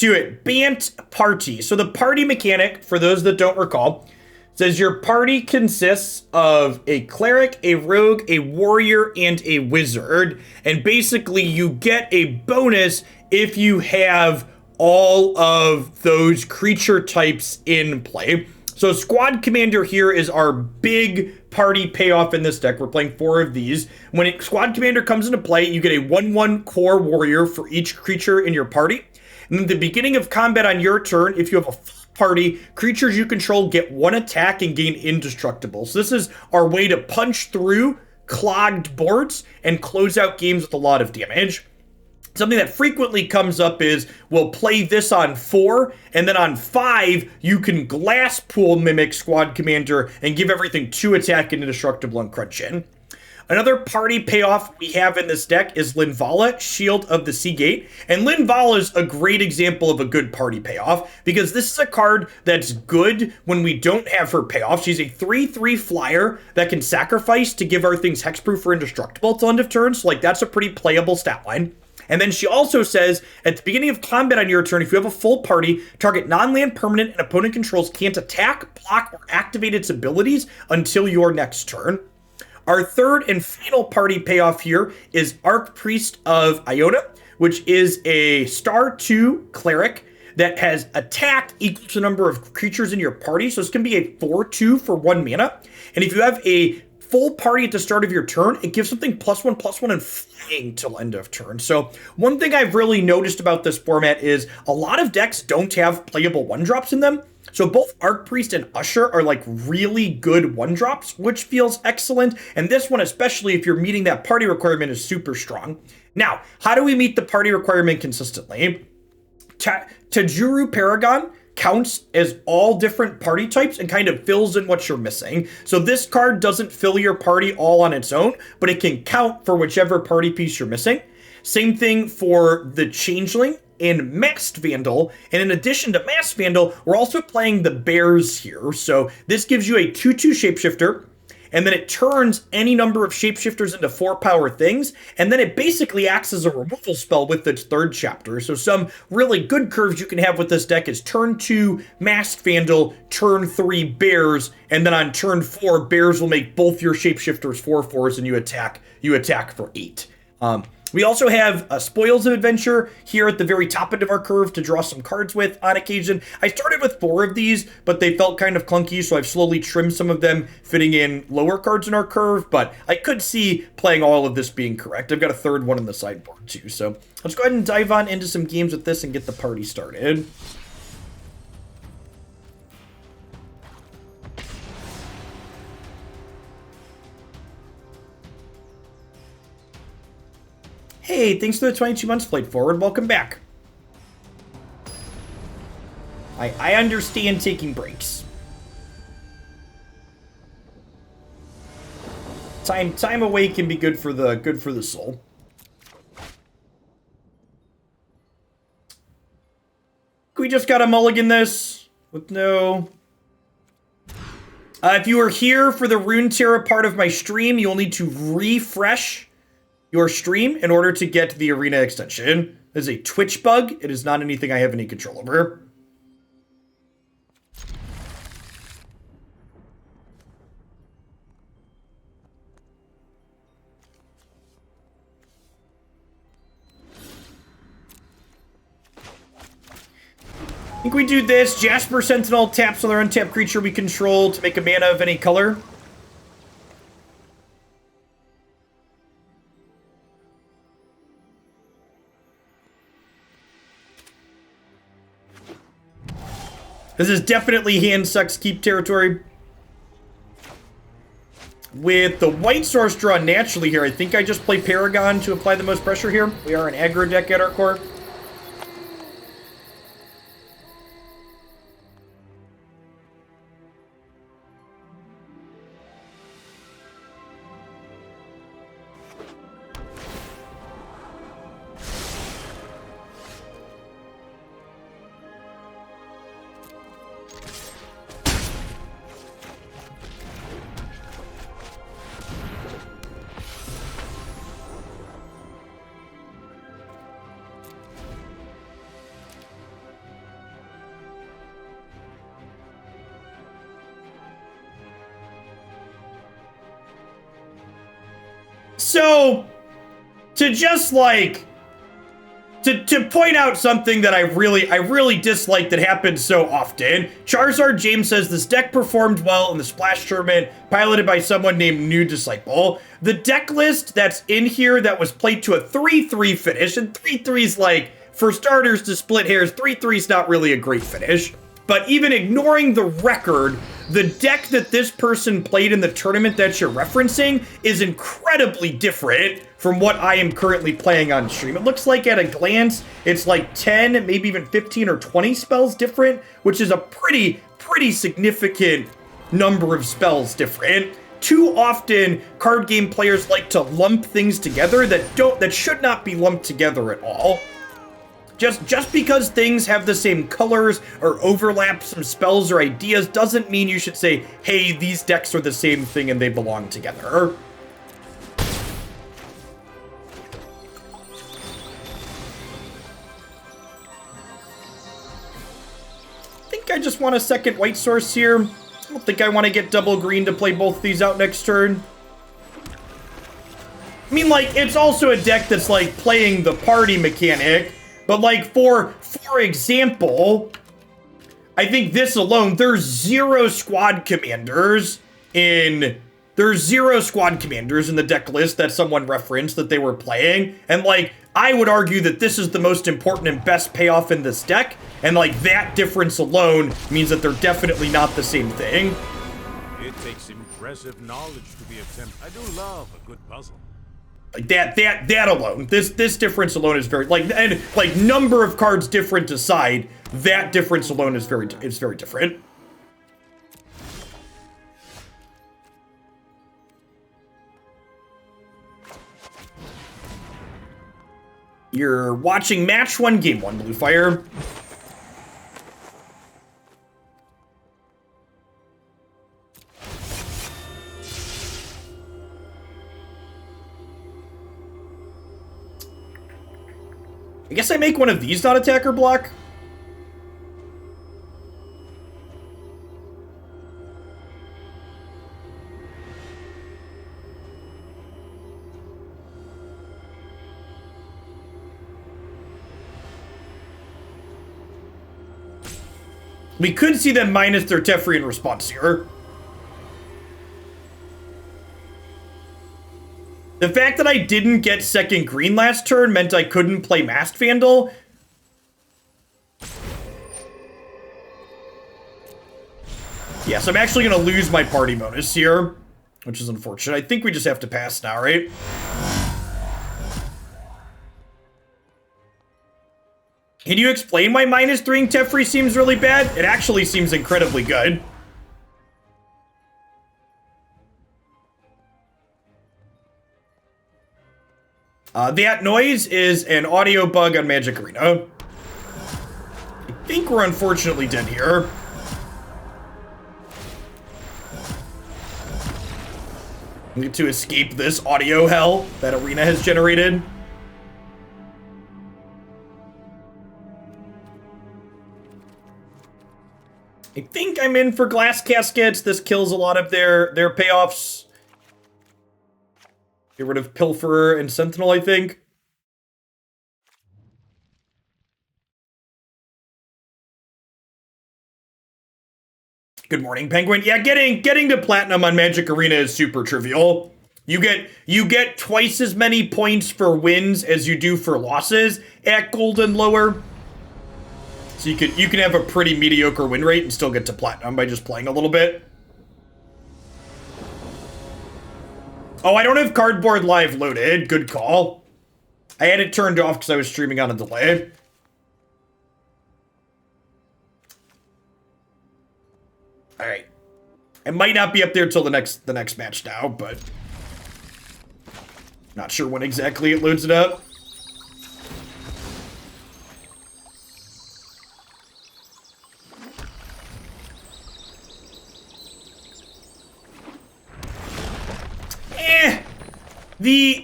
Do it. Bant party. So the party mechanic, for those that don't recall, says your party consists of a cleric, a rogue, a warrior, and a wizard. And basically you get a bonus if you have all of those creature types in play. So Squad Commander here is our big party payoff in this deck. We're playing 4 of these. When Squad Commander comes into play, you get a 1/1 core warrior for each creature in your party. And at the beginning of combat on your turn, if you have a full party, creatures you control get 1 attack and gain indestructible. So this is our way to punch through clogged boards and close out games with a lot of damage. Something that frequently comes up is we'll play this on 4, and then on 5, you can Glasspool Mimic Squad Commander and give everything 2 attack and indestructible and crunch in. Another party payoff we have in this deck is Linvala, Shield of the Seagate. And Linvala is a great example of a good party payoff because this is a card that's good when we don't have her payoff. She's a 3/3 flyer that can sacrifice to give our things hexproof or indestructible till end of turn. So like that's a pretty playable stat line. And then she also says, at the beginning of combat on your turn, if you have a full party, target non-land permanent and opponent controls can't attack, block, or activate its abilities until your next turn. Our third and final party payoff here is Archpriest of Iona, which is a star 2 cleric that has attack equal to the number of creatures in your party. So this can be a 4/2 for 1 mana. And if you have a full party at the start of your turn, it gives something +1/+1 and flying till end of turn. So one thing I've really noticed about this format is a lot of decks don't have playable 1-drops in them. So both Archpriest and Usher are like really good 1-drops, which feels excellent. And this one, especially if you're meeting that party requirement, is super strong. Now, how do we meet the party requirement consistently? Tajuru Paragon counts as all different party types and kind of fills in what you're missing. So this card doesn't fill your party all on its own, but it can count for whichever party piece you're missing. Same thing for the Changeling and Masked Vandal. And in addition to Masked Vandal, we're also playing the Bears here. So this gives you a 2/2 shapeshifter, and then it turns any number of shapeshifters into 4-power things, and then it basically acts as a removal spell with its 3rd chapter. So some really good curves you can have with this deck is turn 2 Masked Vandal, turn 3 Bears, and then on turn 4, Bears will make both your shapeshifters 4/4s, and you attack for 8. We also have Spoils of Adventure here at the very top end of our curve to draw some cards with on occasion. I started with 4 of these, but they felt kind of clunky, so I've slowly trimmed some of them, fitting in lower cards in our curve, but I could see playing all of this being correct. I've got a 3rd one in the sideboard too, so let's go ahead and dive on into some games with this and get the party started. Hey, thanks for the 22 months played forward. Welcome back. I understand taking breaks. Time away can be good for the soul. We just gotta mulligan this with no. If you are here for the Runeterra part of my stream, you'll need to refresh your stream in order to get the arena extension. It is a Twitch bug. It is not anything I have any control over. I think we do this. Jaspera Sentinel taps on their untapped creature we control to make a mana of any color. This is definitely hand sucks keep territory. With the white source draw naturally here, I think I just play Paragon to apply the most pressure here. We are an aggro deck at our core. So, to just like, to point out something that I really dislike that happens so often, Charizard James says this deck performed well in the Splash Tournament, piloted by someone named New Disciple. The deck list that's in here that was played to a 3-3 finish, and 3-3's like, for starters, to split hairs, 3-3's not really a great finish. But even ignoring the record, the deck that this person played in the tournament that you're referencing is incredibly different from what I am currently playing on stream. It looks like at a glance, it's like 10, maybe even 15 or 20 spells different, which is a pretty significant number of spells different. Too often, card game players like to lump things together that should not be lumped together at all. Just because things have the same colors or overlap some spells or ideas doesn't mean you should say, hey, these decks are the same thing and they belong together. I think I just want a second white source here. I don't think I want to get double green to play both these out next turn. I mean, like, it's also a deck that's, like, playing the party mechanic. But, like, for example, I think this alone, there's zero squad commanders in the deck list that someone referenced that they were playing. And, like, I would argue that this is the most important and best payoff in this deck. And, like, that difference alone means that they're definitely not the same thing. It takes impressive knowledge to be attempted. I do love a good puzzle. Like that alone, this difference alone is very, like, and like number of cards different aside, that difference alone is very different. You're watching Match 1, Game 1, Blue Fire. I guess I make one of these not attacker block. We could see them minus their Teferi in response here. The fact that I didn't get second green last turn meant I couldn't play Masked Vandal. Yes, I'm actually going to lose my party bonus here, which is unfortunate. I think we just have to pass now, right? Can you explain why minus 3ing Teferi seems really bad? It actually seems incredibly good. That noise is an audio bug on Magic Arena. I think we're unfortunately dead here. We need to escape this audio hell that Arena has generated. I think I'm in for Glass Caskets. This kills a lot of their payoffs. Get rid of Pilferer and Sentinel, I think. Good morning, Penguin. Yeah, getting to Platinum on Magic Arena is super trivial. You get twice as many points for wins as you do for losses at Gold and lower. So you can have a pretty mediocre win rate and still get to Platinum by just playing a little bit. Oh, I don't have Cardboard Live loaded. Good call. I had it turned off because I was streaming on a delay. All right. It might not be up there till the next match now, but not sure when exactly it loads it up.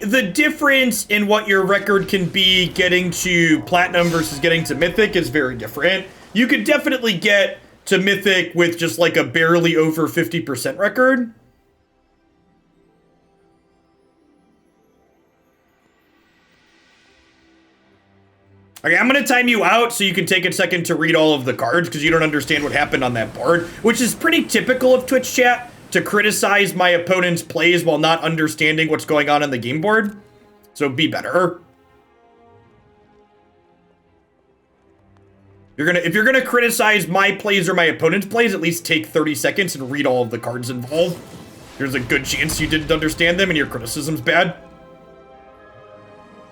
The difference in what your record can be getting to Platinum versus getting to Mythic is very different. You could definitely get to Mythic with just like a barely over 50% record. Okay, I'm going to time you out so you can take a second to read all of the cards because you don't understand what happened on that board, which is pretty typical of Twitch chat, to criticize my opponent's plays while not understanding what's going on the game board. So be better. If you're gonna criticize my plays or my opponent's plays, at least take 30 seconds and read all of the cards involved. There's a good chance you didn't understand them and your criticism's bad.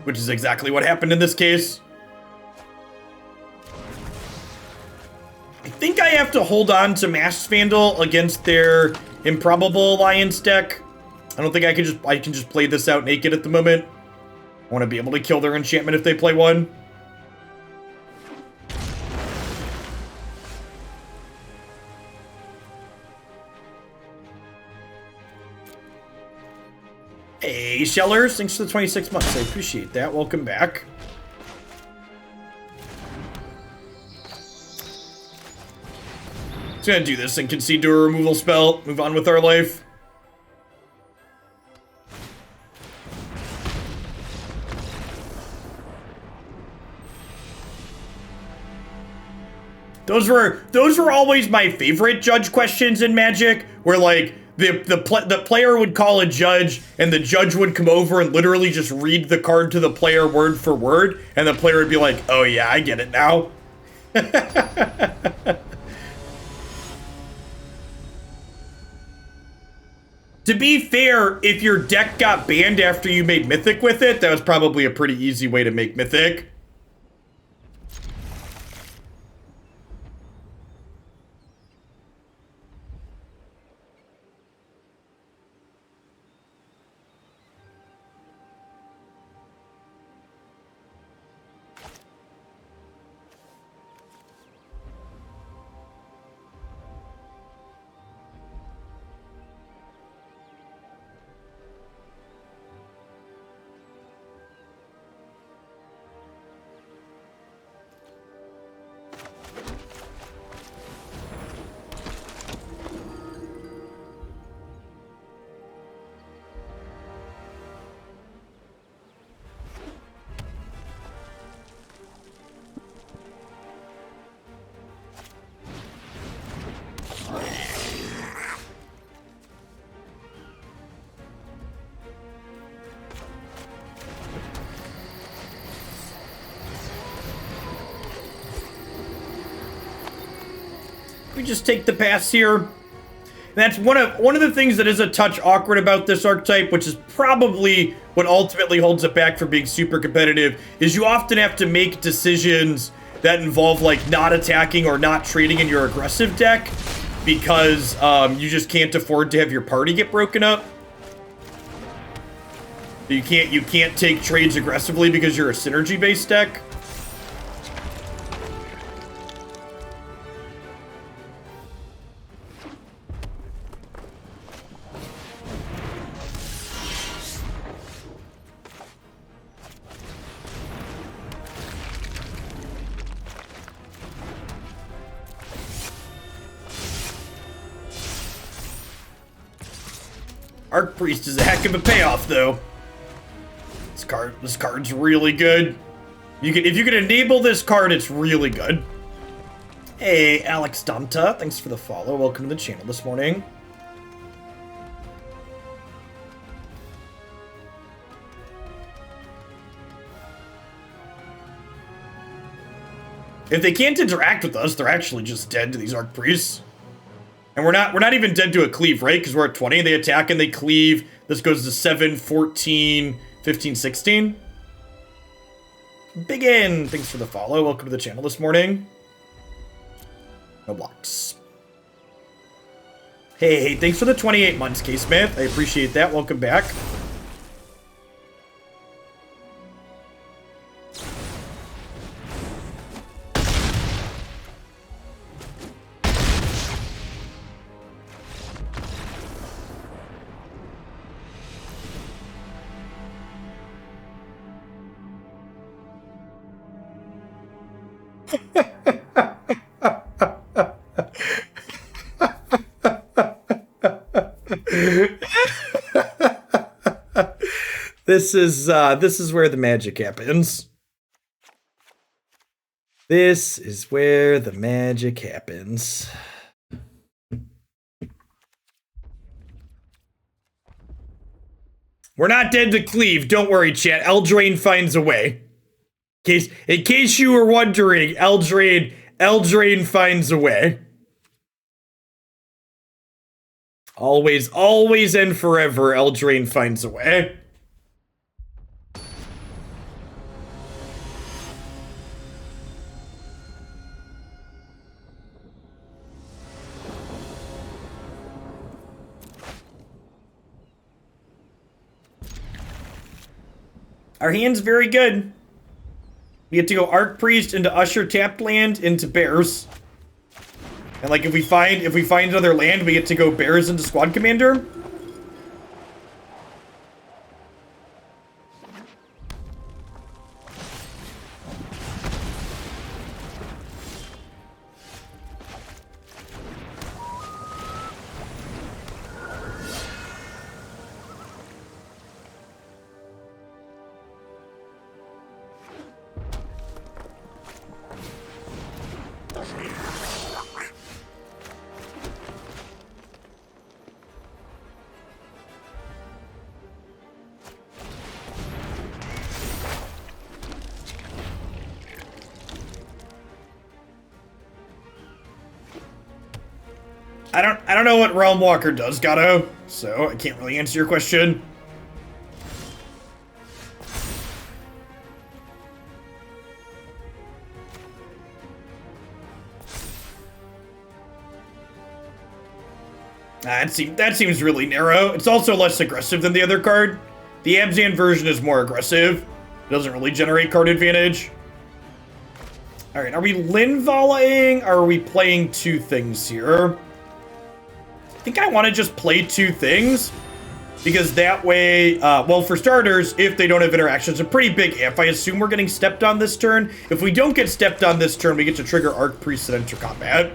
Which is exactly what happened in this case. I think I have to hold on to Masked Vandal against their Improbable Alliance deck. I don't think I can just play this out naked at the moment. I want to be able to kill their enchantment if they play one. Hey, Shellers, thanks for the 26 months. I appreciate that. Welcome back. Just gonna do this and concede to a removal spell. Move on with our life. Those were always my favorite judge questions in Magic, where like the player would call a judge and the judge would come over and literally just read the card to the player word for word, and the player would be like, "Oh yeah, I get it now." To be fair, if your deck got banned after you made Mythic with it, that was probably a pretty easy way to make Mythic. We just take the pass here. That's one of the things that is a touch awkward about this archetype, which is probably what ultimately holds it back from being super competitive, is you often have to make decisions that involve like not attacking or not trading in your aggressive deck because you just can't afford to have your party get broken up. You can't take trades aggressively because you're a synergy-based deck. Archpriest is a heck of a payoff, though. This card's really good. If you can enable this card, it's really good. Hey, Alex Danta, thanks for the follow. Welcome to the channel this morning. If they can't interact with us, they're actually just dead to these Archpriests. And we're not even dead to a cleave, right? Because we're at 20, they attack and they cleave. This goes to 7, 14, 15, 16. Big N, thanks for the follow. Welcome to the channel this morning. No blocks. Hey, thanks for the 28 months, K-Smith. I appreciate that. Welcome back. This is where the magic happens. This is where the magic happens. We're not dead to Cleave. Don't worry, chat. Eldraine finds a way. In case you were wondering, Eldraine finds a way. Always, always and forever, Eldraine finds a way. Our hand's very good. We get to go Archpriest into Usher tapped land into Bears. And like if we find another land, we get to go Bears into Squad Commander. I don't know what Realm Walker does, Gato, so I can't really answer your question. That seems really narrow. It's also less aggressive than the other card. The Abzan version is more aggressive. It doesn't really generate card advantage. Alright, are we Linvala-ing, or are we playing two things here? I think I want to just play two things, because that way, well, for starters, if they don't have interactions, a pretty big if. I assume we're getting stepped on this turn. If we don't get stepped on this turn, we get to trigger Archpriest and enter combat.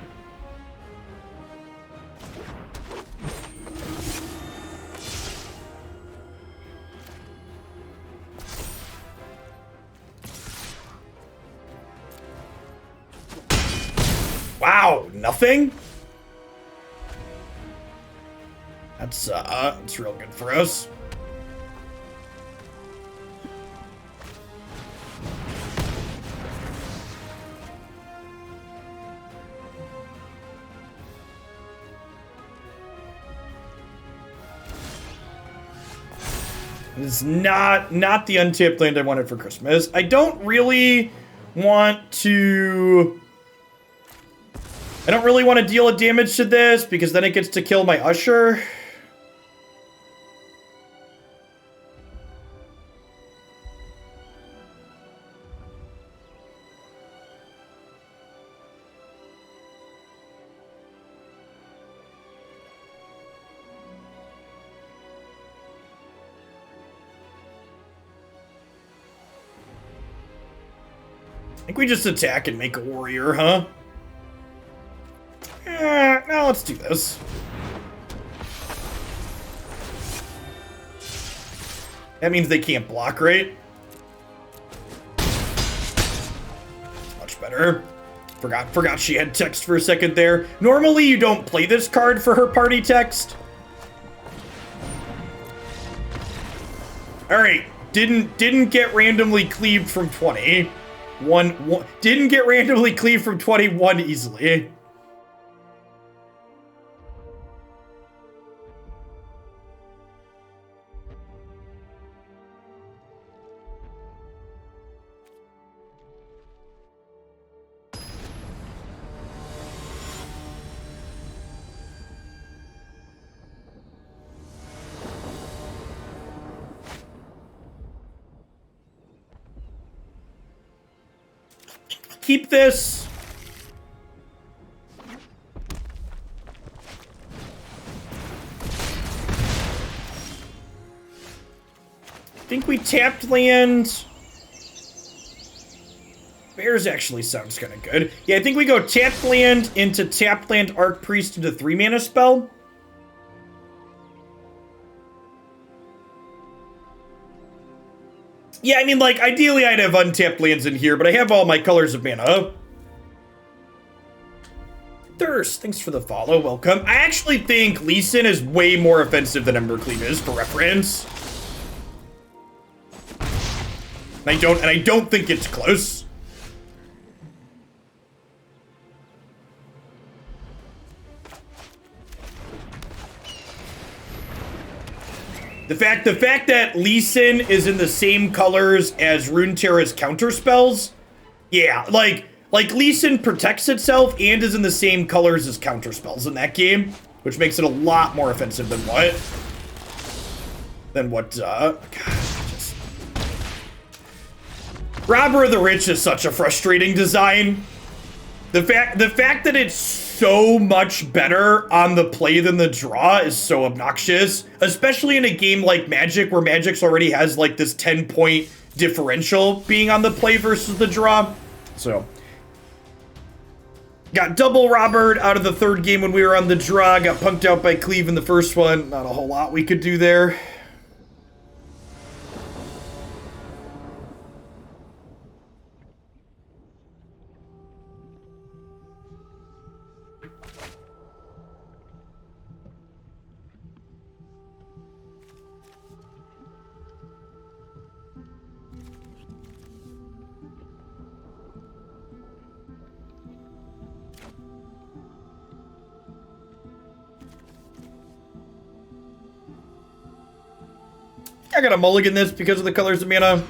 Wow, nothing? That's real good for us. It's not the untapped land I wanted for Christmas. I don't really want to deal a damage to this, because then it gets to kill my Usher. I think we just attack and make a warrior, huh? Now let's do this. That means they can't block, right? Much better. Forgot she had text for a second there. Normally you don't play this card for her party text. Alright. Didn't get randomly cleaved from 20. Didn't get randomly cleaved from 21 easily. Keep this. I think we tapped land. Bears actually sounds kind of good. Yeah, I think we go tapped land into tapped land Archpriest into 3-mana spell. Yeah, I mean, like, ideally I'd have untapped lands in here, but I have all my colors of mana. Thirst, thanks for the follow, welcome. I actually think Lee Sin is way more offensive than Embercleave is, for reference. And I don't think it's close. The fact that Lee Sin is in the same colors as Runeterra's counter spells, yeah, like Lee Sin protects itself and is in the same colors as counter spells in that game, which makes it a lot more offensive than what, God, just... Robber of the Rich is such a frustrating design. The fact that it's so much better on the play than the draw is so obnoxious, especially in a game like Magic, where Magic's already has like this 10-point differential being on the play versus the draw. So, got double robbered out of the third game when we were on the draw, got punked out by Cleave in the first one. Not a whole lot we could do there. I gotta mulligan this because of the colors of mana.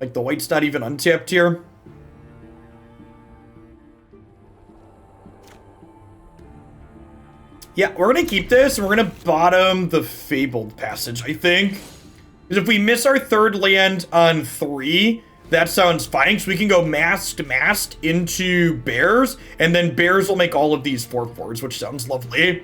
Like, the white's not even untapped here. Yeah, we're gonna keep this, and we're gonna bottom the Fabled Passage, I think. Because if we miss our third land on 3, that sounds fine, so we can go Masked into Bears, and then Bears will make all of these 4/4s, which sounds lovely.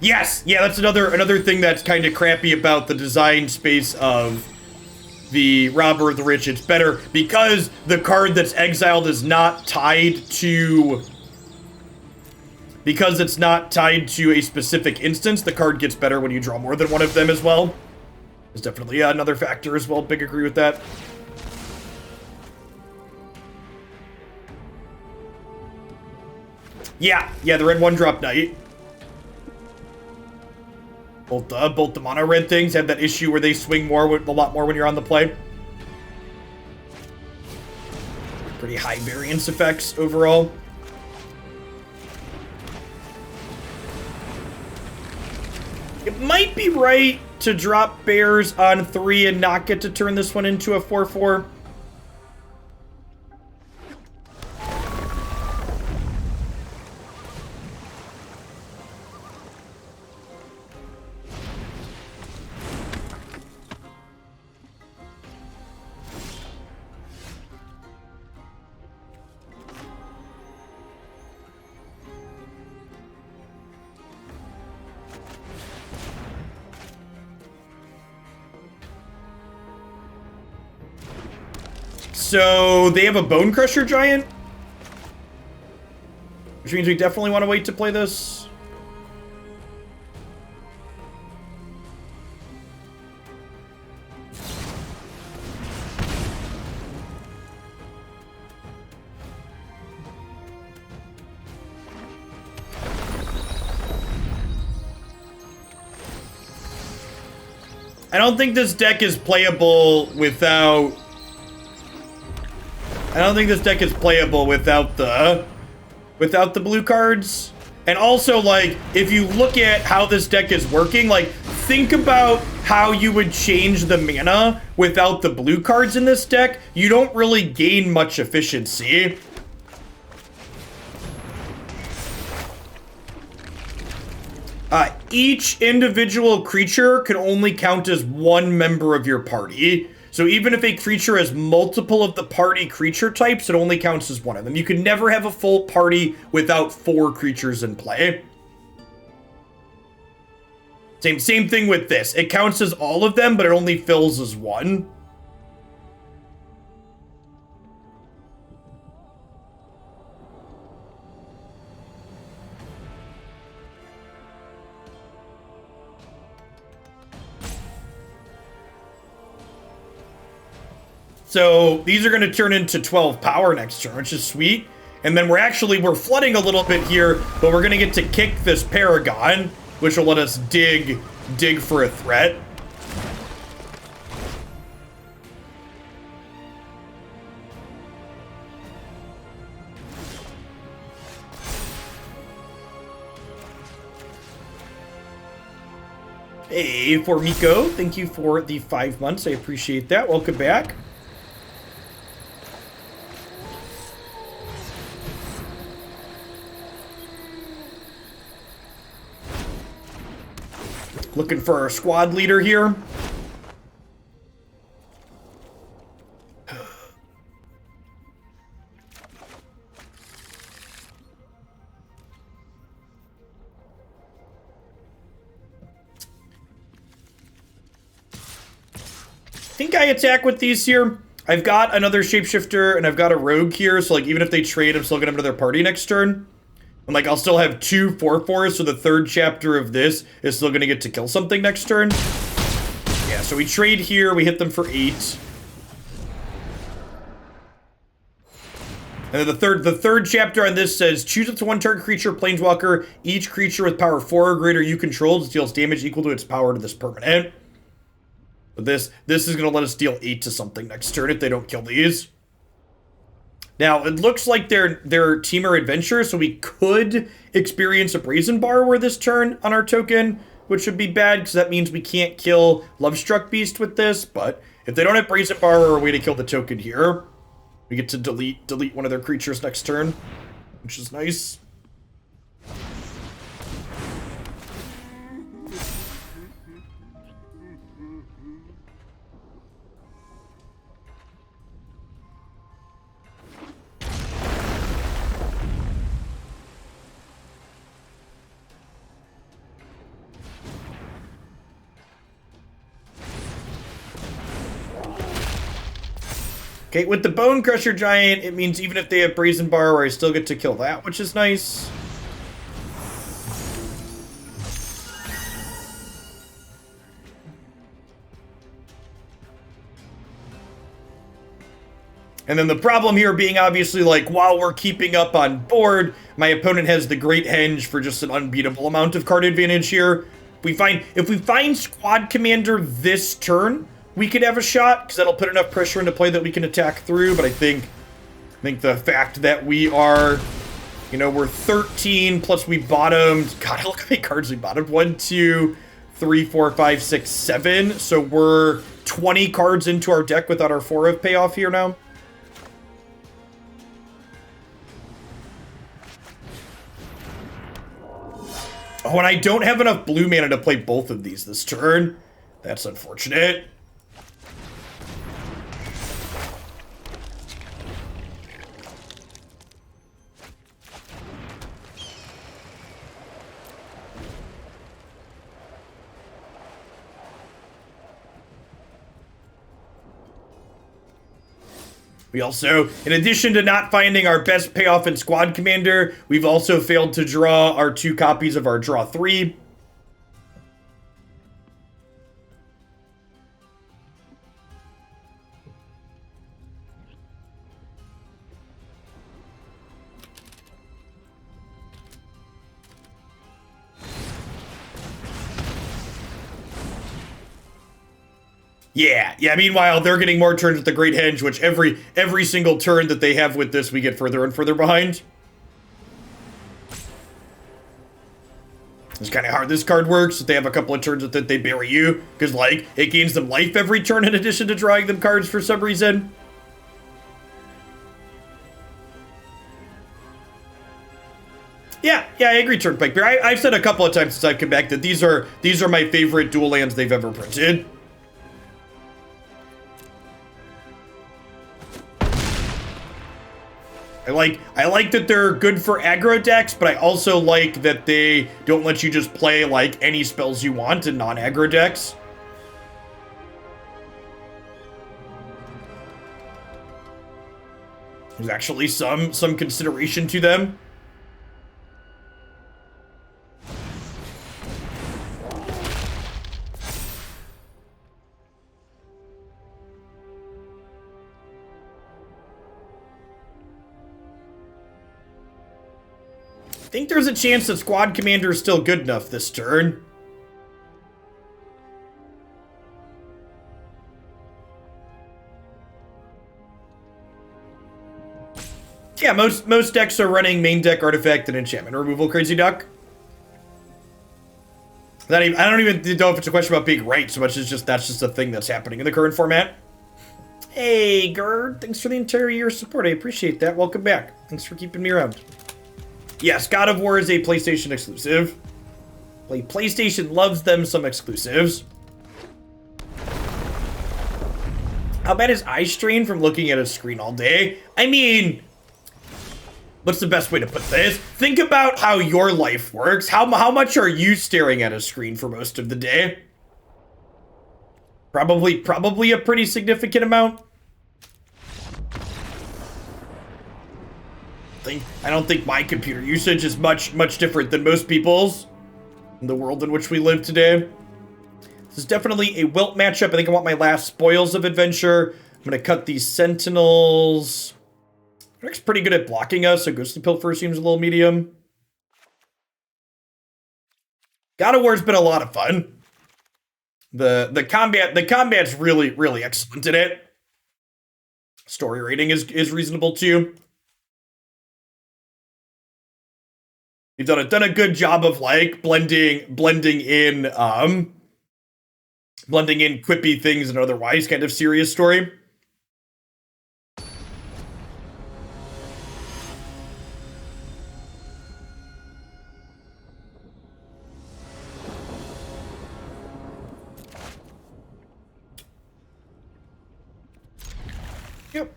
Yes, yeah, that's another thing that's kind of crappy about the design space of the Robber of the Rich. It's better because the card that's exiled is not tied to... Because it's not tied to a specific instance, the card gets better when you draw more than one of them as well. There's definitely another factor as well. Big agree with that. Yeah, the red 1-drop Knight. Both the mono red things have that issue where they swing a lot more when you're on the play. Pretty high variance effects overall. It might be right to drop Bears on 3 and not get to turn this one into a 4/4. So they have a Bone Crusher Giant, which means we definitely want to wait to play this. I don't think this deck is playable without... without the blue cards. And also, like, if you look at how this deck is working, like, think about how you would change the mana without the blue cards in this deck. You don't really gain much efficiency. Each individual creature can only count as one member of your party. So even if a creature has multiple of the party creature types, it only counts as one of them. You can never have a full party without 4 creatures in play. Same thing with this. It counts as all of them, but it only fills as 1. So these are going to turn into 12 power next turn, which is sweet. And then we're flooding a little bit here, but we're going to get to kick this Paragon, which will let us dig for a threat. Hey, Formiko, thank you for the 5 months. I appreciate that. Welcome back. Looking for our squad leader here. I think I attack with these here. I've got another shapeshifter and I've got a rogue here, so like even if they trade, I'm still gonna have another party next turn. And like I'll still have 2 4/4s, so the third chapter of this is still gonna get to kill something next turn. Yeah, so we trade here, we hit them for 8. And then the third chapter on this says, choose up to 1 target creature, planeswalker. Each creature with power 4 or greater you control deals damage equal to its power to this permanent. But this is going to let us deal 8 to something next turn if they don't kill these. Now, it looks like they're Teamer Adventure, so we could experience a Brazen Borrower this turn on our token, which would be bad, because that means we can't kill Lovestruck Beast with this. But if they don't have Brazen Borrower or a way to kill the token here, we get to delete one of their creatures next turn, which is nice. Okay, with the Bone Crusher Giant, it means even if they have Brazen Borrower, I still get to kill that, which is nice. And then the problem here being obviously like, while we're keeping up on board, my opponent has the Great Henge for just an unbeatable amount of card advantage here. If we find Squad Commander this turn, we could have a shot, because that'll put enough pressure into play that we can attack through. But I think the fact that we are, we're 13, plus we bottomed, God, look how many cards we bottomed. 1, 2, 3, 4, 5, 6, 7. So we're 20 cards into our deck without our 4 of payoff here now. Oh, and I don't have enough blue mana to play both of these this turn. That's unfortunate. We also, in addition to not finding our best payoff in Squad Commander, we've also failed to draw our 2 copies of our Draw 3. Yeah, meanwhile, they're getting more turns with the Great Henge, which every single turn that they have with this, we get further and further behind. It's kind of how this card works. If they have a couple of turns with it, they bury you, because, like, it gains them life every turn in addition to drawing them cards for some reason. Yeah, I agree, Turnpike Bear. I've said a couple of times since I've come back that these are my favorite dual lands they've ever printed. I like that they're good for aggro decks, but I also like that they don't let you just play like any spells you want in non-aggro decks. There's actually some consideration to them. think there's a chance that Squad Commander is still good enough this turn. Yeah, most decks are running main deck artifact and enchantment removal, Crazy Duck. I don't even know if it's a question about being right so much as just that's just a thing that's happening in the current format. Hey, Gerd, thanks for the entire year support. I appreciate that. Welcome back. Thanks for keeping me around. Yes, God of War is a PlayStation exclusive. PlayStation loves them some exclusives. How bad is eye strain from looking at a screen all day? I mean, what's the best way to put this? Think about how your life works. How much are you staring at a screen for most of the day? Probably a pretty significant amount. I don't think my computer usage is much different than most people's in the world in which we live today. This is definitely a Wilt matchup. I think I want my last Spoils of Adventure. I'm going to cut these Sentinels. Rick's pretty good at blocking us, so Ghostly Pilferer seems a little medium. God of War's been a lot of fun. The combat's really excellent in it. Story rating is reasonable too. You've done a good job of like blending in quippy things and otherwise kind of serious story. Yep.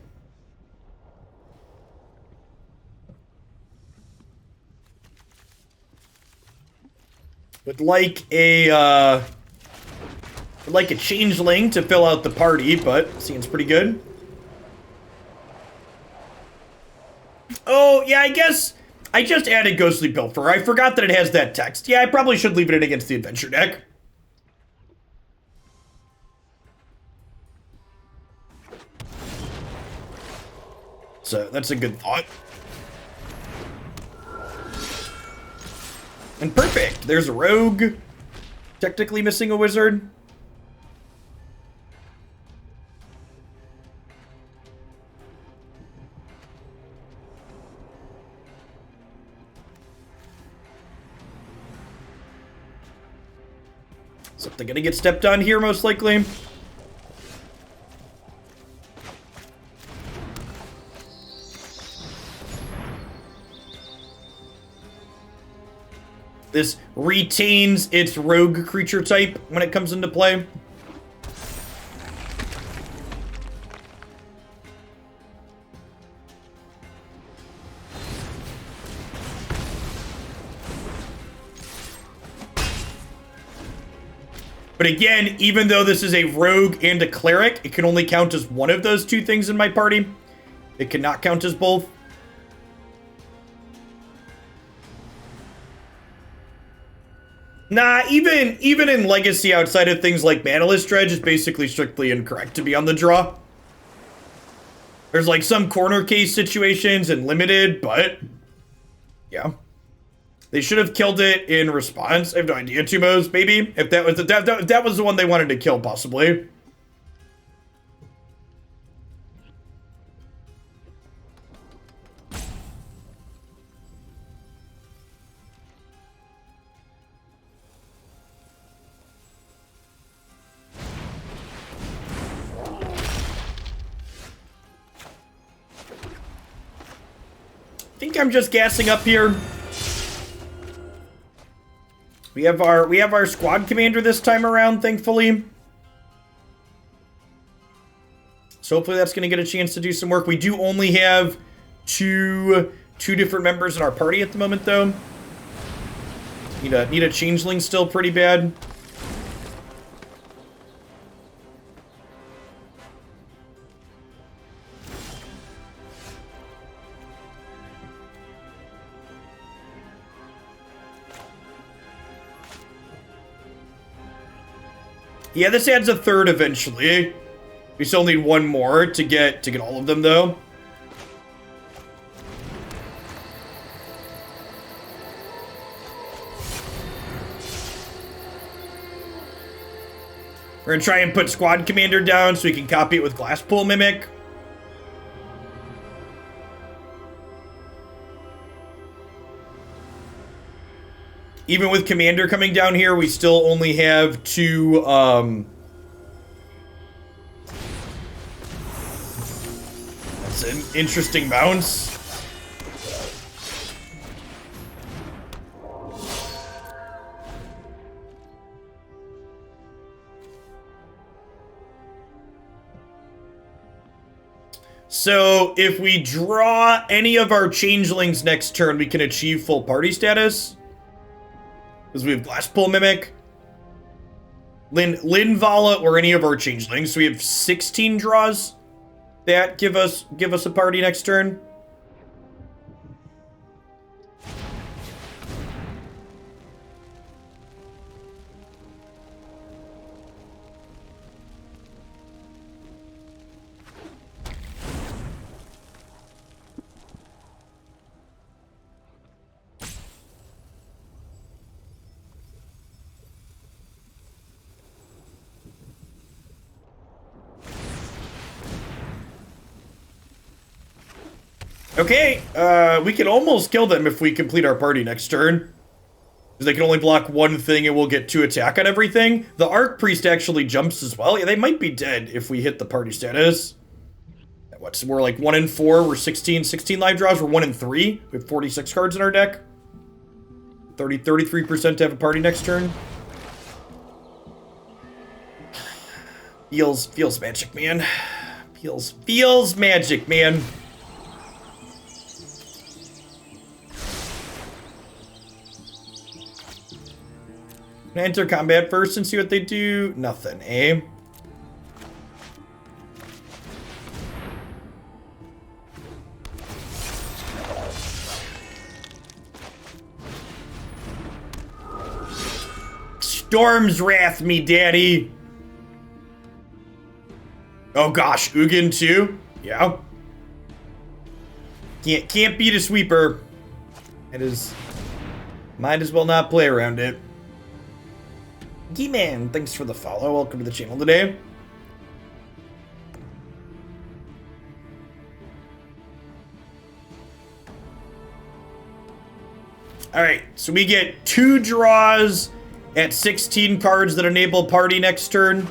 Would like a changeling to fill out the party, but seems pretty good. Oh, yeah, I guess I just added Ghostly Pilferer. I forgot that it has that text. Yeah, I probably should leave it in against the adventure deck. So that's a good thought. And perfect. There's a rogue. Technically missing a wizard. Something gonna get stepped on here, most likely. This retains its rogue creature type when it comes into play. But again, even though this is a rogue and a cleric, it can only count as one of those two things in my party. It cannot count as both. Nah, even in Legacy, outside of things like Manaless Dredge, is basically strictly incorrect to be on the draw. There's like some corner case situations and limited, but yeah. They should have killed it in response. I have no idea, Tumos, maybe? If that was the one they wanted to kill, possibly. I think I'm just gassing up here. We have our squad commander this time around, thankfully. So hopefully that's going to get a chance to do some work. We do only have two different members in our party at the moment, though. Need a changeling still pretty bad. Yeah, this adds a third eventually. We still need one more to get all of them, though. We're gonna try and put Squad Commander down so we can copy it with Glasspool Mimic. Even with Commander coming down here, we still only have 2, That's an interesting bounce. So, if we draw any of our changelings next turn, we can achieve full party status. Because we have Glasspool Mimic, Linvala, or any of our changelings. So we have 16 draws that give us a party next turn. Okay, we can almost kill them if we complete our party next turn. Because they can only block one thing and we'll get 2 attack on everything. The Archpriest actually jumps as well. Yeah, they might be dead if we hit the party status. So we're like 1 in 4, we're 16 live draws, we're 1 in 3. We have 46 cards in our deck. 33% to have a party next turn. Feels magic, man. Feels magic, man. Enter combat first and see what they do. Nothing, eh? Storm's Wrath me, daddy. Oh gosh, Ugin too? Yeah. Can't beat a sweeper. It is. Might as well not play around it. G-Man, thanks for the follow. Welcome to the channel today. Alright, so we get 2 draws at 16 cards that enable party next turn.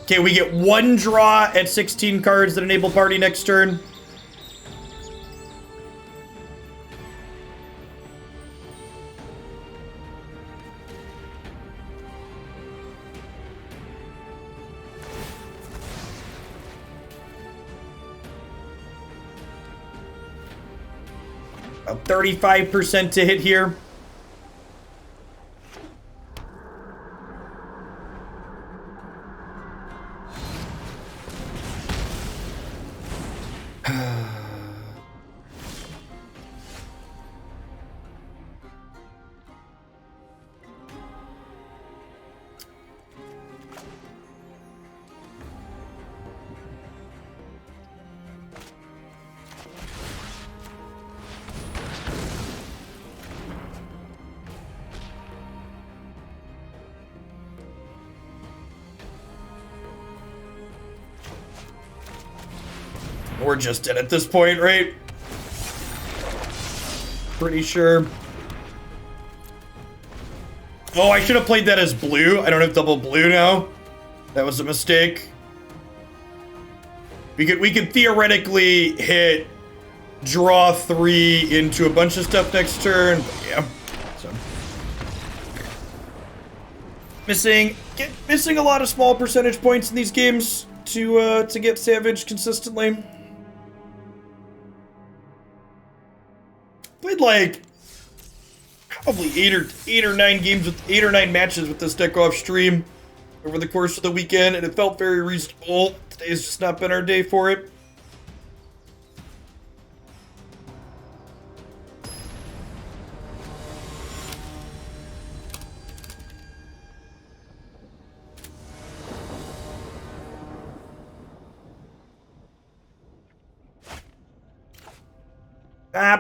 Okay, we get 1 draw at 16 cards that enable party next turn. About 35% to hit here. We're just dead at this point, right? Pretty sure. Oh, I should have played that as blue. I don't have double blue now. That was a mistake. We could theoretically hit draw 3 into a bunch of stuff next turn. But yeah. So missing a lot of small percentage points in these games to get Savage consistently. Played like probably 8 or 9 games with 8 or 9 matches with this deck off stream over the course of the weekend, and it felt very reasonable. Today's just not been our day for it.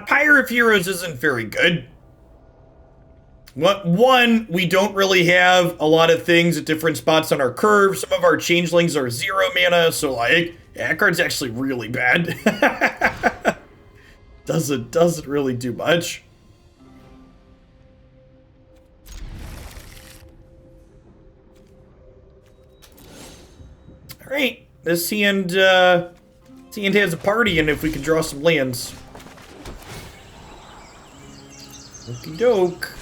Pyre of Heroes isn't very good. One, we don't really have a lot of things at different spots on our curve. Some of our changelings are 0 mana, so like, yeah, that card's actually really bad. Doesn't really do much. All right, this hand has a party, and if we can draw some lands. Okie doke.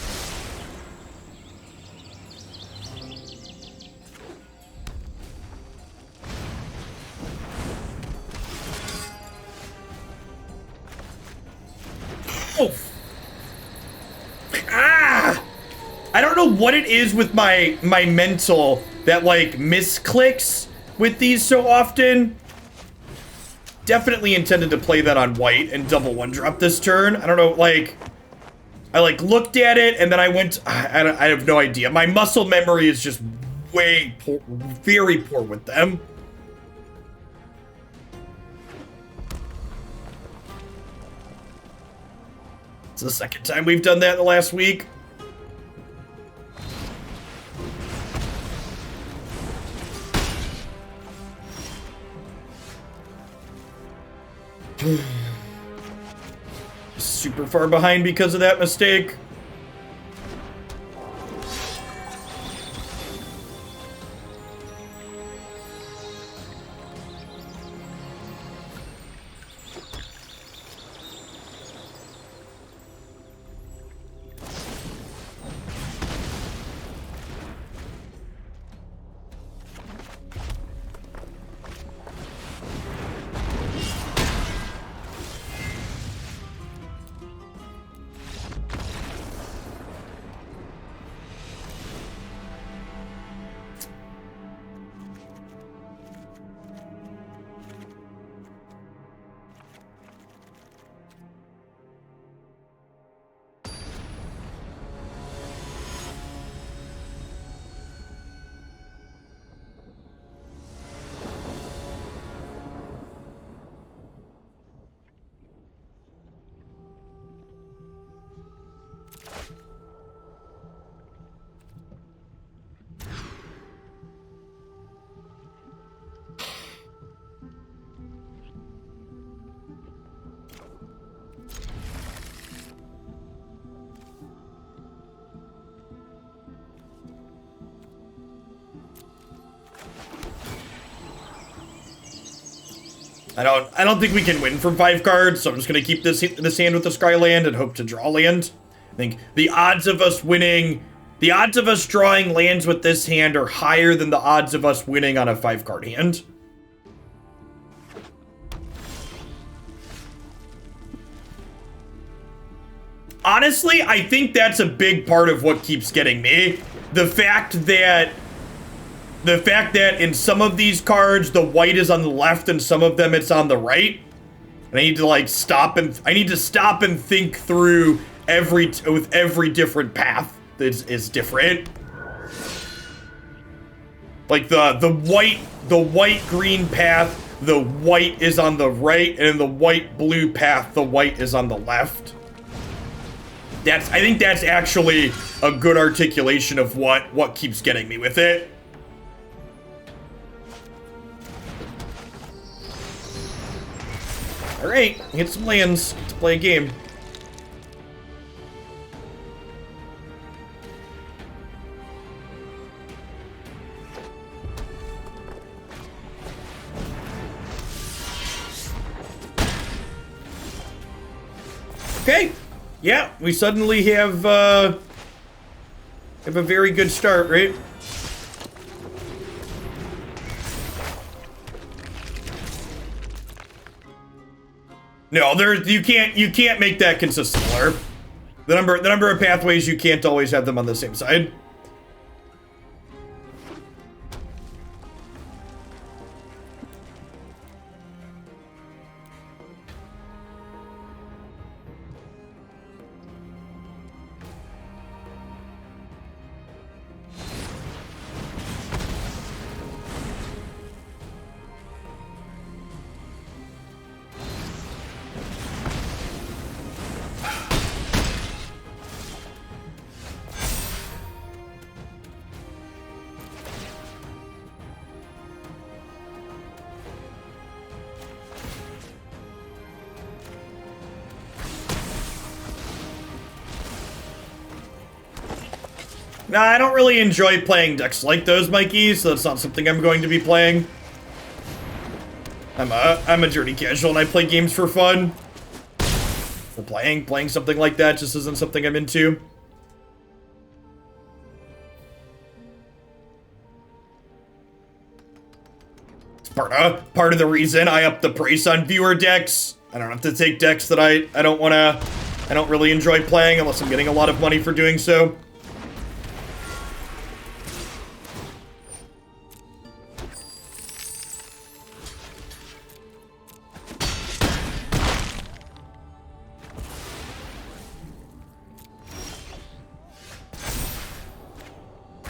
Oh. Ah! I don't know what it is with my mental that like misclicks with these so often. Definitely intended to play that on white and double 1-drop this turn. I don't know, like I like looked at it and then I went. I have no idea. My muscle memory is just way poor, very poor with them. It's the second time we've done that in the last week. Super far behind because of that mistake. I don't think we can win from 5 cards, so I'm just gonna keep this hand with the Skyland and hope to draw land. I think the odds of us winning, the odds of us drawing lands with this hand are higher than the odds of us winning on a 5-card hand. Honestly, I think that's a big part of what keeps getting me. The fact that in some of these cards, the white is on the left and some of them it's on the right. And I need to like stop and think through every different path that is different. Like the white green path, the white is on the right, and in the white blue path, the white is on the left. I think that's actually a good articulation of what keeps getting me with it. All right, get some lands to play a game. Okay, yeah, we suddenly have a very good start, right? No, you can't make that consistent, Lurp. The number of pathways, you can't always have them on the same side. Nah, I don't really enjoy playing decks like those, Mikey, so that's not something I'm going to be playing. I'm a dirty casual and I play games for fun. For playing something like that just isn't something I'm into. It's part of the reason I up the price on viewer decks. I don't have to take decks that I don't really enjoy playing unless I'm getting a lot of money for doing so.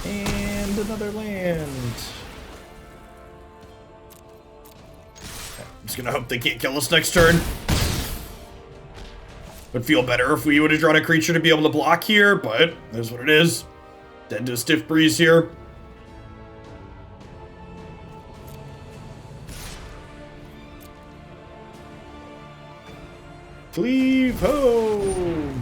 And another land. I'm just gonna hope they can't kill us next turn. Would feel better if we would have drawn a creature to be able to block here, but that's what it is. Dead to a stiff breeze here. Cleave ho!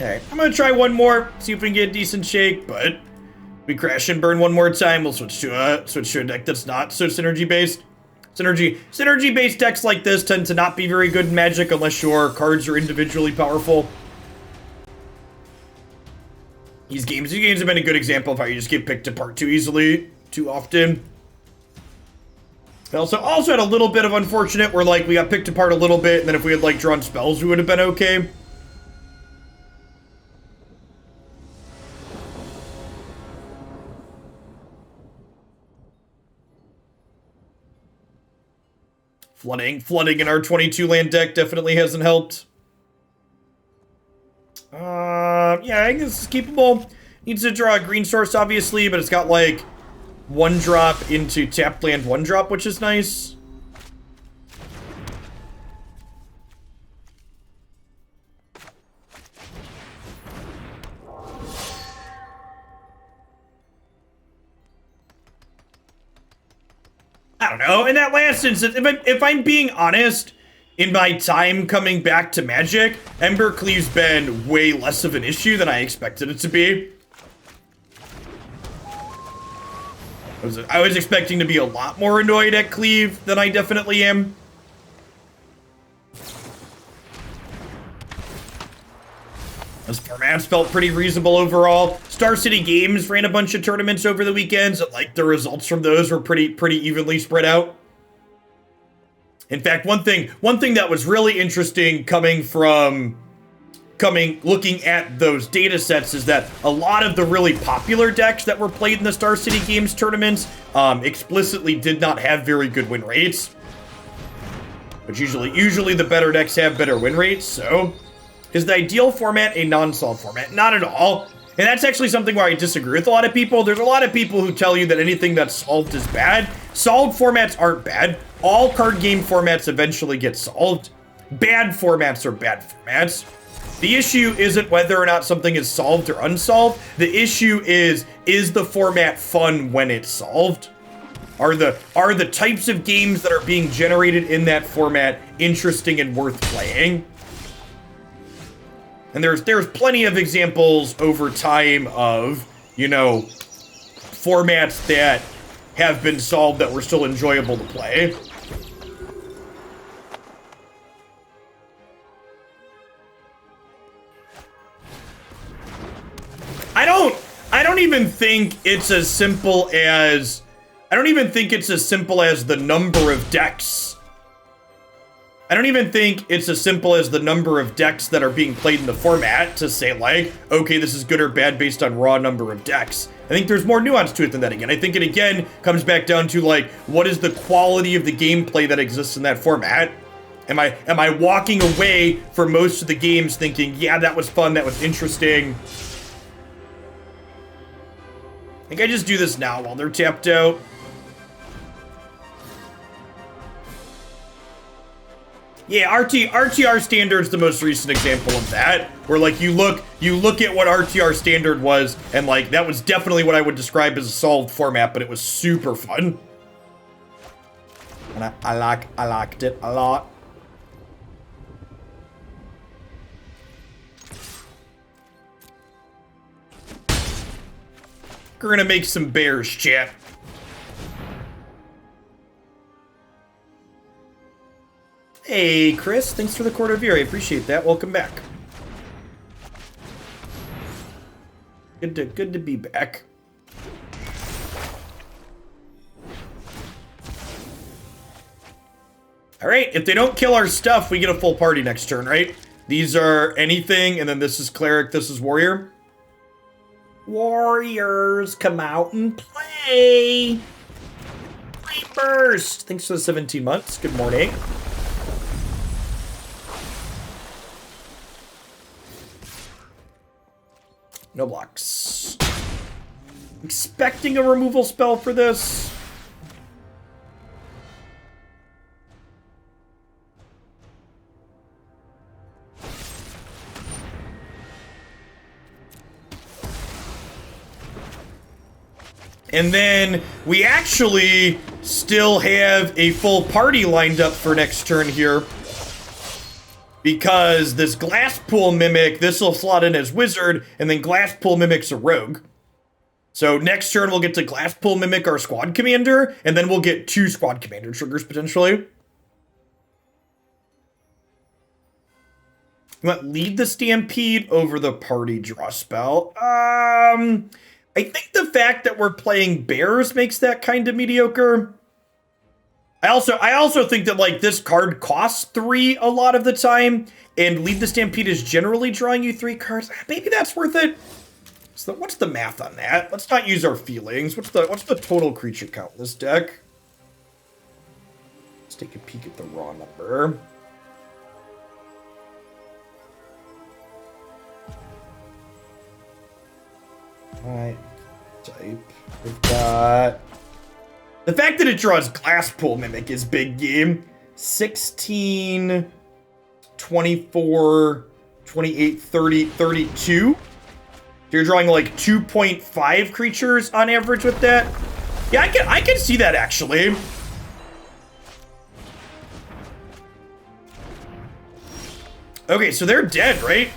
Alright, I'm gonna try one more, see if we can get a decent shake, but we crash and burn one more time. We'll switch to a deck that's not so synergy-based. Synergy-based decks like this tend to not be very good in Magic unless your cards are individually powerful. These games have been a good example of how you just get picked apart too easily, too often. We also had a little bit of unfortunate where, like, we got picked apart a little bit, and then if we had, like, drawn spells, we would have been okay. Flooding in our 22 land deck definitely hasn't helped. Yeah, I guess it's keepable. Needs to draw a green source, obviously, but it's got, like, 1-drop into tapped land 1-drop, which is nice. I don't know. In that last instance, if I'm being honest, in my time coming back to Magic, Embercleave's been way less of an issue than I expected it to be. I was expecting to be a lot more annoyed at Cleave than I definitely am. Those formats felt pretty reasonable overall. Star City Games ran a bunch of tournaments over the weekends, and, like, the results from those were pretty evenly spread out. In fact, one thing that was really interesting looking at those data sets is that a lot of the really popular decks that were played in the Star City Games tournaments explicitly did not have very good win rates. But usually the better decks have better win rates, so... Is the ideal format a non-solved format? Not at all. And that's actually something where I disagree with a lot of people. There's a lot of people who tell you that anything that's solved is bad. Solved formats aren't bad. All card game formats eventually get solved. Bad formats are bad formats. The issue isn't whether or not something is solved or unsolved. The issue is the format fun when it's solved? Are the types of games that are being generated in that format interesting and worth playing? And there's plenty of examples over time of, you know, formats that have been solved that were still enjoyable to play. I don't even think it's as simple as the number of decks. I don't even think it's as simple as the number of decks that are being played in the format to say, like, okay, this is good or bad based on raw number of decks. I think there's more nuance to it than that again. I think it again comes back down to, like, what is the quality of the gameplay that exists in that format? Am I walking away for most of the games thinking, yeah, that was fun, that was interesting? I think I just do this now while they're tapped out. Yeah, RTR Standard's the most recent example of that, where, like, you look at what RTR Standard was, and, like, that was definitely what I would describe as a solved format, but it was super fun. And I liked it a lot. We're gonna make some bears, chat. Hey, Chris, thanks for the quarter view. I appreciate that. Welcome back. Good to be back. All right, if they don't kill our stuff, we get a full party next turn, right? These are anything, and then this is cleric, this is warrior. Warriors, come out and play. Play burst. Thanks for the 17 months. Good morning. No blocks. Expecting a removal spell for this. And then we actually still have a full party lined up for next turn here. Because this Glasspool Mimic, this will slot in as Wizard, and then Glasspool Mimic's a Rogue. So next turn we'll get to Glasspool Mimic our Squad Commander, and then we'll get 2 Squad Commander triggers potentially. You want Lead the Stampede over the Party Draw spell? I think the fact that we're playing Bears makes that kind of mediocre. I also think that, like, this card costs 3 a lot of the time, and Lead the Stampede is generally drawing you 3 cards. Maybe that's worth it. So what's the math on that? Let's not use our feelings. What's the total creature count in this deck? Let's take a peek at the raw number. Alright, type. We've got... The fact that it draws Glasspool Mimic is big game. 16, 24, 28, 30, 32. So you're drawing like 2.5 creatures on average with that. Yeah, I can see that actually. Okay, so they're dead, right?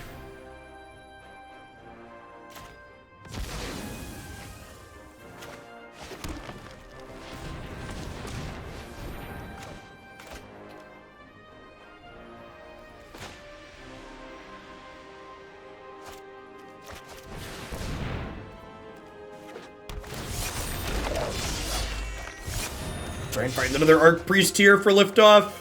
Try and find another Archpriest here for liftoff.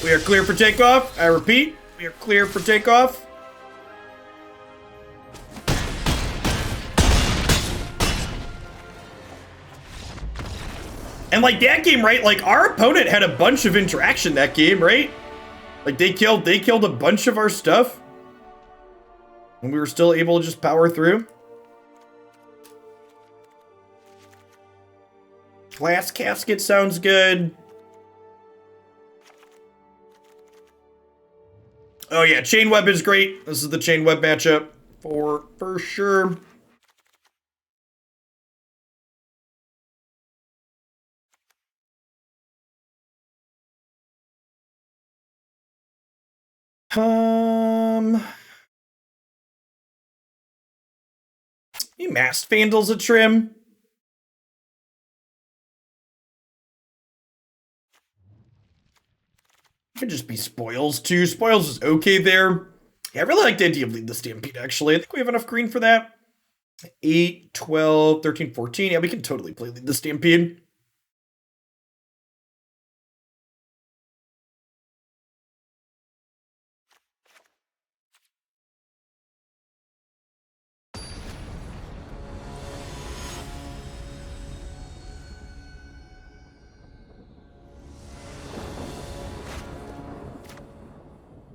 We are clear for takeoff. I repeat, we are clear for takeoff. And like that game, right? Like our opponent had a bunch of interaction that game, right? Like they killed a bunch of our stuff. And we were still able to just power through. Glass Casket sounds good. Oh yeah, Chainweb is great. This is the Chainweb matchup for sure. Masked Vandal's a trim. Could just be Spoils too. Spoils is okay there. Yeah, I really like the idea of Lead the Stampede actually. I think we have enough green for that. 8, 12, 13, 14. Yeah, we can totally play Lead the Stampede.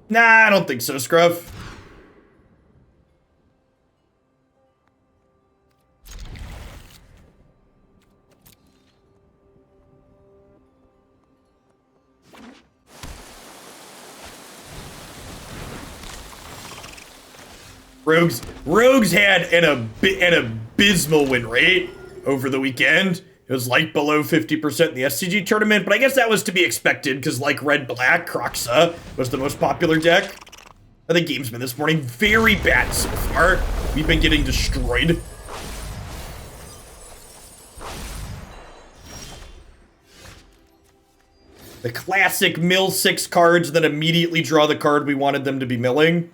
Nah, I don't think so, Scruff. Rogues had an abysmal win rate over the weekend. It was like below 50% in the SCG tournament, but I guess that was to be expected because like red-black, Kroxa was the most popular deck. I think game's been this morning very bad so far. We've been getting destroyed. The classic mill 6 cards, then immediately draw the card we wanted them to be milling.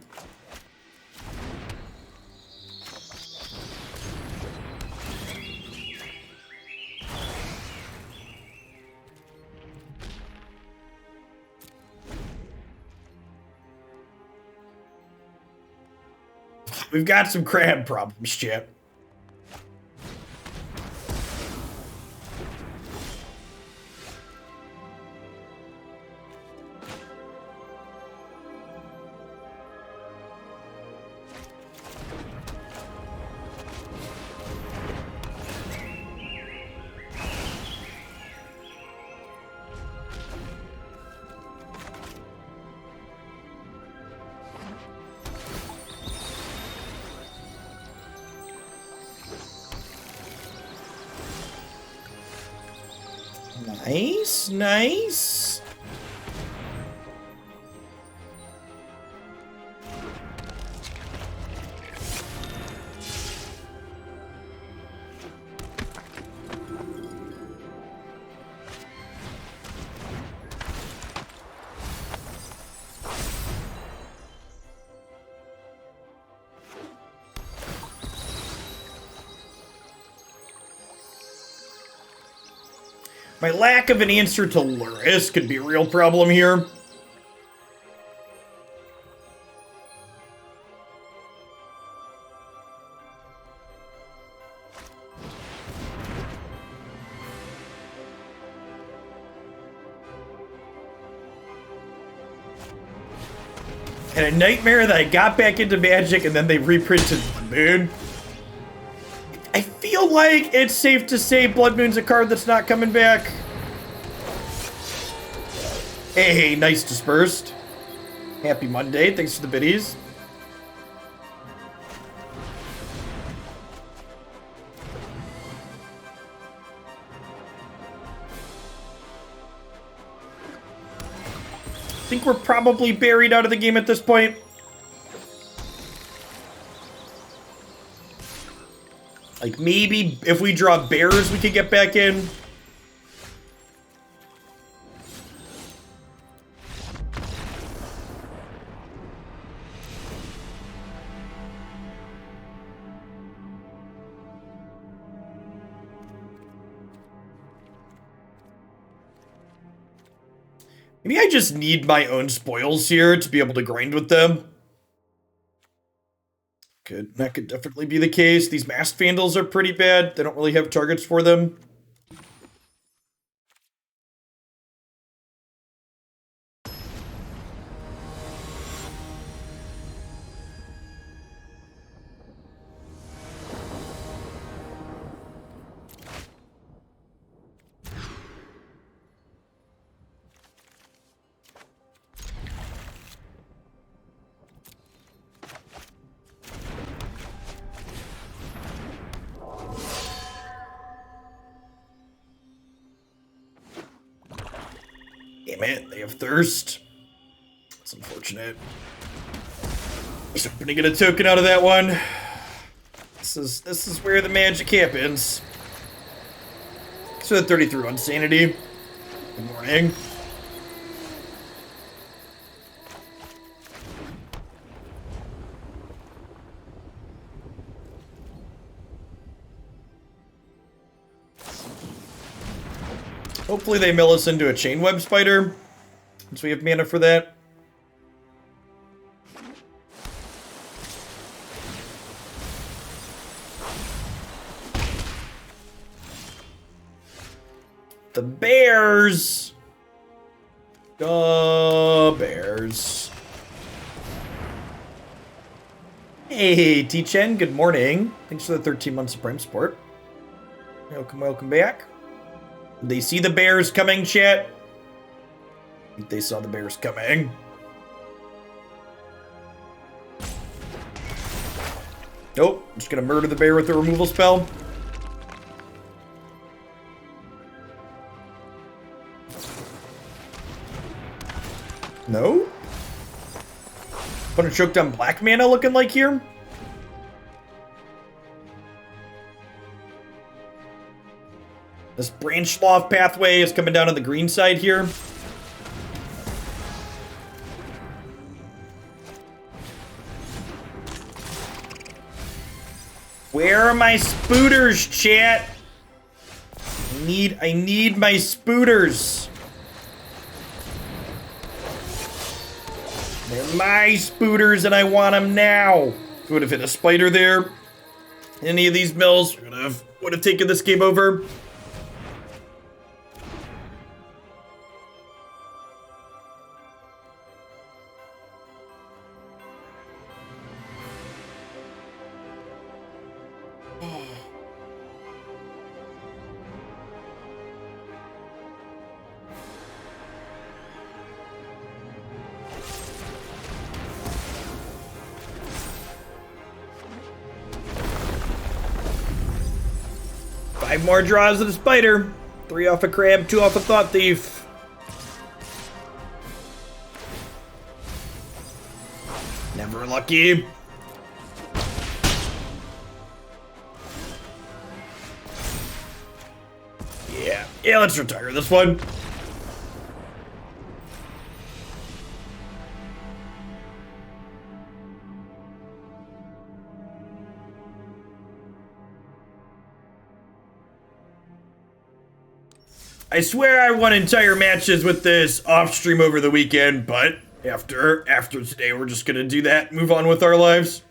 We've got some crab problems, chat. Nice, nice. My lack of an answer to Luris could be a real problem here. And a nightmare that I got back into Magic and then they reprinted Blood Moon. I feel like it's safe to say Blood Moon's a card that's not coming back. Hey, nice dispersed. Happy Monday, thanks for the biddies. I think we're probably buried out of the game at this point. Like, maybe if we draw Bears, we could get back in. Maybe I just need my own spoils here to be able to grind with them. That could definitely be the case. These Masked Vandals are pretty bad. They don't really have targets for them. Damn it, they have Thirst. That's unfortunate. Just hoping to get a token out of that one. This is where the magic happens. So 33 on Sanity. Good morning. Hopefully they mill us into a Chainweb Spider, since we have mana for that. The Bears! The Bears. Hey, T-Chen, good morning. Thanks for the 13 months of Prime support. Welcome back. They see the Bears coming, chat? I think they saw the Bears coming. Oh, I'm just gonna murder the bear with the removal spell. No? What a choked on black mana looking like here? This Branchloft Pathway is coming down on the green side here. Where are my spooters, chat? I need my spooters. They're my spooters and I want them now. Would have hit a spider there. Any of these mills would have taken this game over. Five more draws of the spider. 3 off a crab, 2 off a thought thief. Never lucky. Yeah, let's retire this one. I swear I won entire matches with this off stream over the weekend, but after today, we're just gonna do that, move on with our lives.